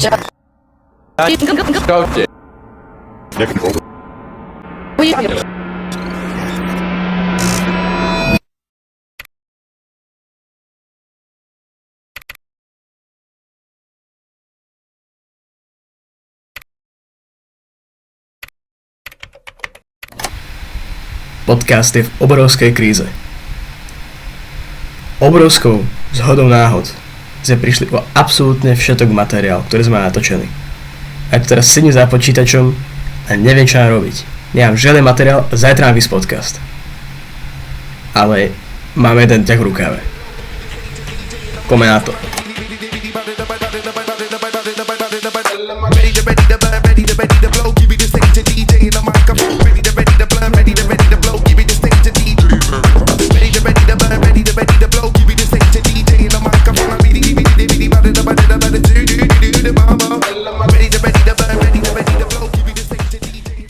Podcast je v obrovskej kríze. Obrovskou zhodou náhod sme prišli o absolútne všetok materiál, ktorý sme natočili. A tu teraz sedím za počítačom a neviem, čo mám robiť. Nemám žiaden materiál, zajtra mám vysť podcast. Ale máme jeden ťah v rukáve. Poďme na to.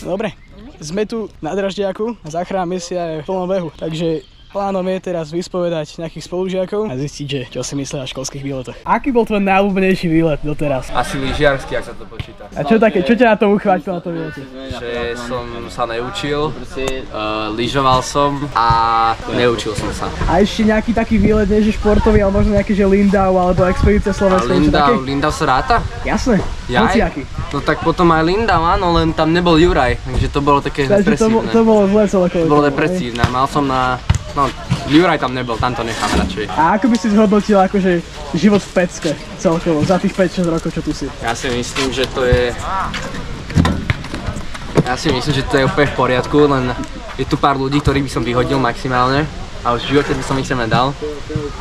Dobre, sme tu na Dražďáku a záchranná misia je v plnom behu, takže plánom je teraz vyspovedať nejakých spolužiakov a zistiť, že čo si myslia o školských výletoch. Aký bol tvoj najobľúbenejší výlet doteraz? Asi lyžiarsky, ak sa to počíta. A čo také, čo ťa na tom uchvátilo na tom výlete? Že som sa neučil, lyžoval som a neučil som sa. A ešte nejaký taký výlet, nie že športový, ale možno nejaký, že Lindau alebo Expedícia Slovenska, niečo také? Lindau sa ráta? Jasné, hociaký. No tak potom aj Lindau, áno, len tam nebol Juraj, takže to bolo také depresívne. To bolo zle celkovo. To bolo depresívne, mal som na... No, Juraj tam nebol, tam to nechám radšej. A ako by si zhodnotil akože život v Pecke celkovo, za tých 5-6 rokov, čo tu si? Ja si myslím, že to je úplne v poriadku, len je tu pár ľudí, ktorých by som vyhodil maximálne. A už v živote by som ich sem nedal,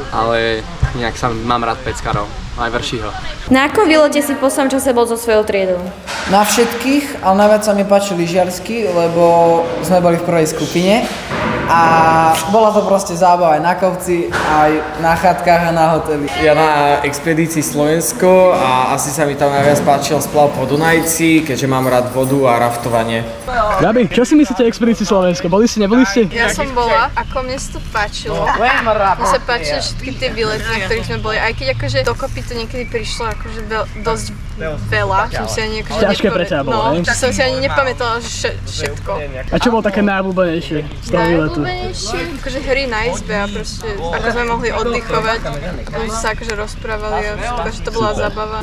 ale nejak mám rád peckarov, aj Vršího. Na akom výlete si v poslednom čase bol so svojou triedou? Na všetkých, ale najviac sa mi páči lyžiarsky, lebo sme boli v prvej skupine a bola to proste zábava aj na kopci, aj na chatkách a na hoteli. Ja na expedícii Slovensko a asi sa mi tam najviac páčil splav po Dunajci, keďže mám rád vodu a raftovanie. Gabi, čo si myslíte o expedícii Slovensko? Boli ste, neboli ste? Ja som bola, ako mne sa to páčilo. Mne sa páčili všetky tie výlety, na ktorých sme boli, aj keď akože dokopy to niekedy prišlo akože dosť veľa, som si ani akože ťažké pre teba bolo, no, som si ani nepamätala, že všetko. A čo bolo také najobľúbenejšie z toho výletu? Najobľúbenejšie? Akože hry na izbe a proste, ako sme mohli oddychovať, sme sa akože rozprávali a všetko, že to bola zábava.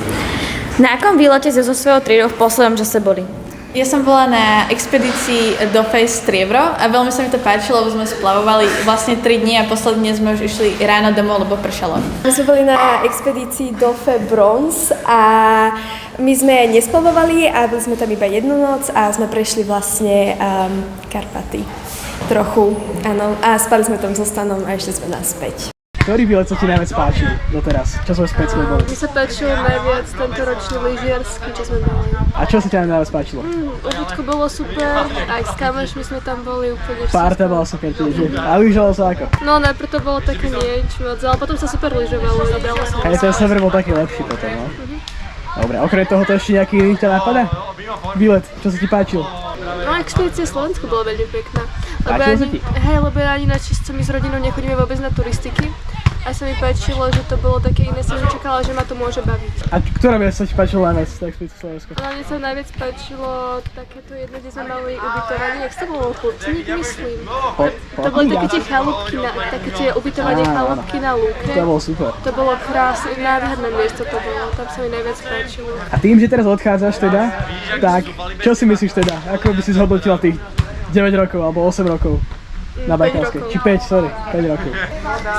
Na akom výlete ste so svojou triedou v poslednom čase boli? Ja som bola na expedícii do Face Striebro a veľmi sa mi to páčilo, lebo sme splavovali vlastne 3 dni a posledný deň sme už išli ráno domov, lebo pršalo. My sme boli na expedícii do Bronze a my sme nesplavovali a boli sme tam iba jednu noc a sme prešli vlastne Karpaty. Trochu, áno. A spali sme tam so Stanom a ešte sme naspäť. Ktorý výlet sa ti najviac páčil doteraz? Čo sme späť sme boli? Mne sa páčilo najviac tento ročný lyžiarsky, čo sme boli. A čo sa ti najviac páčilo? Užitko bolo super, aj s kamošmi sme tam boli úplne všetko. Parta bola super tiež, a lyžovalo sa ako? No najprv to bolo také niečo moc, ale potom sa super lyžovalo, vybralo sa. Aj ten sever bol taký lepší potom, no? Dobre, okrem toho to ešte nejaký iný ťa napadá? Výlet, čo sa ti páčil? No expedícia Slovensko bola veľmi pekná. Páčilo sa ti? Lebo ja ani na čistcami s rodinou nechodíme vôbec na turistiky. A sa mi páčilo, že to bolo také iné, som nečakala, že ma to môže baviť. A ktorá miesta sa ti páčilo najviac z expedície Slovensko? Ale mne sa najviac páčilo takéto jedno, kde sme mali ubytovanie, jak sa to bolo, Chudcník, myslím. To boli také tie chalúbky, také tie ubytovanie chalúbky na lúke. To bolo super. To bolo krásne, nádherné miesto to bolo, tam sa mi najviac páčilo. A tým, že teraz odchádzaš teda, tak čo si myslíš teda? Ako by si zhodnotila tých 9 rokov alebo 8 rokov? Na Bajkalskej, či 5 rokov.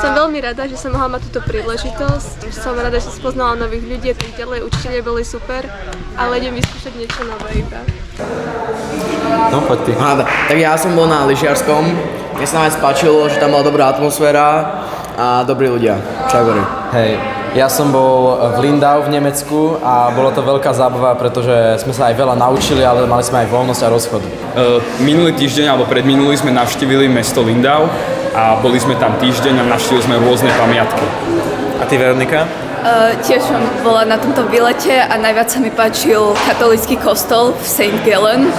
Som veľmi rada, že som mohla mať túto príležitosť. Som rada, že som spoznala nových ľudí a tak ďalej. Učitelia boli super, ale idem vyskúšať niečo nové iba. No, poď ty. Tak ja som bol na lyžiarskom, mne sa najviac páčilo, že tam bola dobrá atmosféra a dobrí ľudia. Čagory. Hej, ja som bol v Lindau v Nemecku a bolo to veľká zábava, pretože sme sa aj veľa naučili, ale mali sme aj voľnosť a rozchod. Minulý týždeň alebo predminulý sme navštívili mesto Lindau a boli sme tam týždeň a navštívili sme rôzne pamiatky. A ty, Veronika? Tiež som bola na tomto výlete a najviac sa mi páčil katolícky kostol v St. Gallen.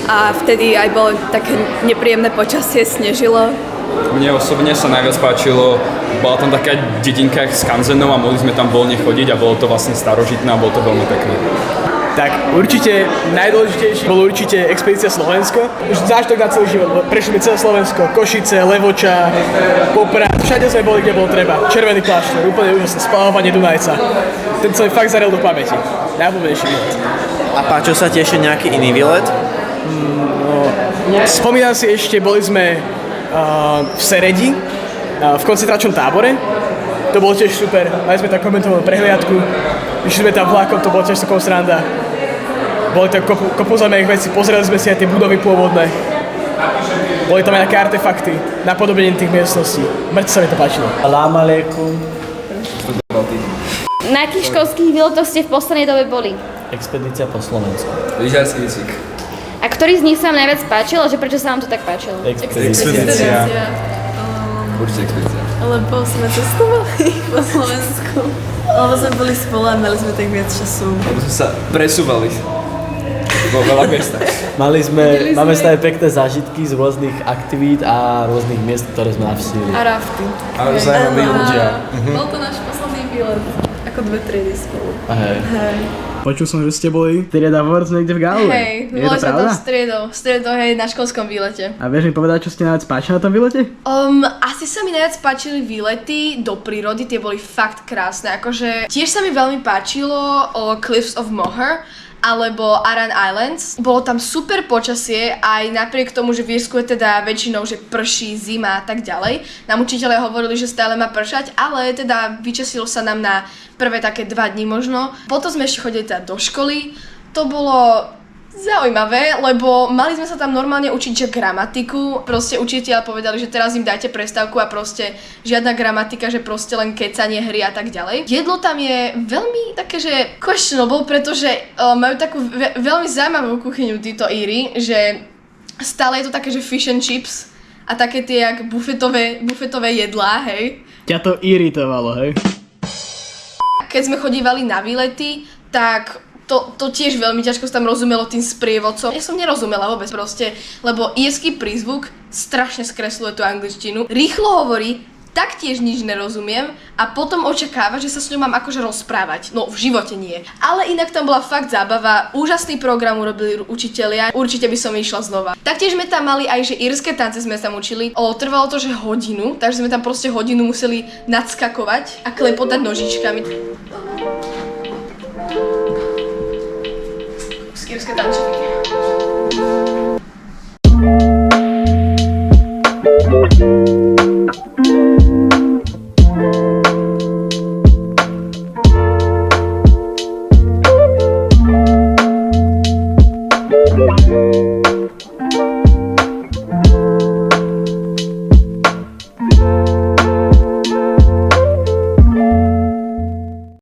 A vtedy aj bolo také nepríjemné počasie, snežilo. Mne osobne sa najviac páčilo, bola tam taká dedinka s kanzenou a mohli sme tam voľne chodiť a bolo to vlastne starožitné a bolo to veľmi pekné. Tak určite najdôležitejší bolo určite expedícia Slovensko. Už zážitok na celý život. Prešli sme celé Slovensko, Košice, Levoča, Poprad, všade sme boli, kde bolo treba. Červený kláštor, úplne úžasné, splavovanie Dunajca. Ten sa mi fakt zarel do pamäti. Najobľúbenejší výlet. A páčil sa ti ešte nejaký iný výlet? Spomínam si ešte, boli sme v Seredi, v koncentračnom tábore. To bolo tiež super, mali sme tam komentovanú prehliadku, išli sme tam vlakom, to bolo tiež takou sranda. Boli tam kopu zaujímavých vecí, pozreli sme si aj tie budovy pôvodné. Boli tam aj nejaké artefakty, napodobenie tých miestností. Mŕte sa mi to páčilo. Salam aleikum. Na akých školských výletoch ste v poslednej dobe boli? Expedícia po Slovensku. Lyžiarsky výcvik. A ktorý z nich sa vám najviac páčil a že prečo sa vám to tak páčilo? Expedícia. Určite expedícia. Lebo sme cestovali po Slovensku. Lebo sme boli spolu a mali sme tak viac času. Lebo sme sa presúvali vo veľa miestach. Máme stále pekné zážitky z rôznych aktivít a rôznych miest, ktoré sme navštívili. A rafty. A zaujímaví ľudia. Bol to náš posledný výlet. Ako 2 triedy spolu. Hej. Počul som, že ste boli trieda Words niekde v Galway. Hej, boli sme tam striedou, hej, na školskom výlete. A vieš mi povedať, čo ste najviac páčilo na tom výlete? Asi sa mi najviac páčili výlety do prírody, tie boli fakt krásne. Akože tiež sa mi veľmi páčilo Cliffs of Moher, alebo Aran Islands. Bolo tam super počasie, aj napriek tomu, že v Írsku je teda väčšinou, že prší, zima a tak ďalej. Nám učitelia hovorili, že stále má pršať, ale teda vyčasilo sa nám na prvé také 2 dni možno. Potom sme ešte chodili teda do školy. To bolo zaujímavé, lebo mali sme sa tam normálne učiť, že gramatiku. Proste učiteľ povedali, že teraz im dajte prestávku a proste žiadna gramatika, že proste len kecanie, hry a tak ďalej. Jedlo tam je veľmi také, že questionable, pretože majú takú veľmi zaujímavú kuchyňu títo Íri, že stále je to také, že fish and chips a také tie jak bufetové jedlá, hej. Ťa to iritovalo, hej? Keď sme chodívali na výlety, tak to tiež veľmi ťažko sa tam rozumelo tým sprievodcom. Ja som nerozumela vôbec proste, lebo írsky prízvuk strašne skresluje tú angličtinu. Rýchlo hovorí, taktiež nič nerozumiem a potom očakáva, že sa s ňou mám akože rozprávať. No v živote nie. Ale inak tam bola fakt zábava, úžasný program urobili učitelia, určite by som išla znova. Taktiež sme tam mali aj, že írske tance sme tam učili. Trvalo to, že hodinu, takže sme tam proste hodinu museli nadskakovať a klepotať nožičkami. Írske tančeky.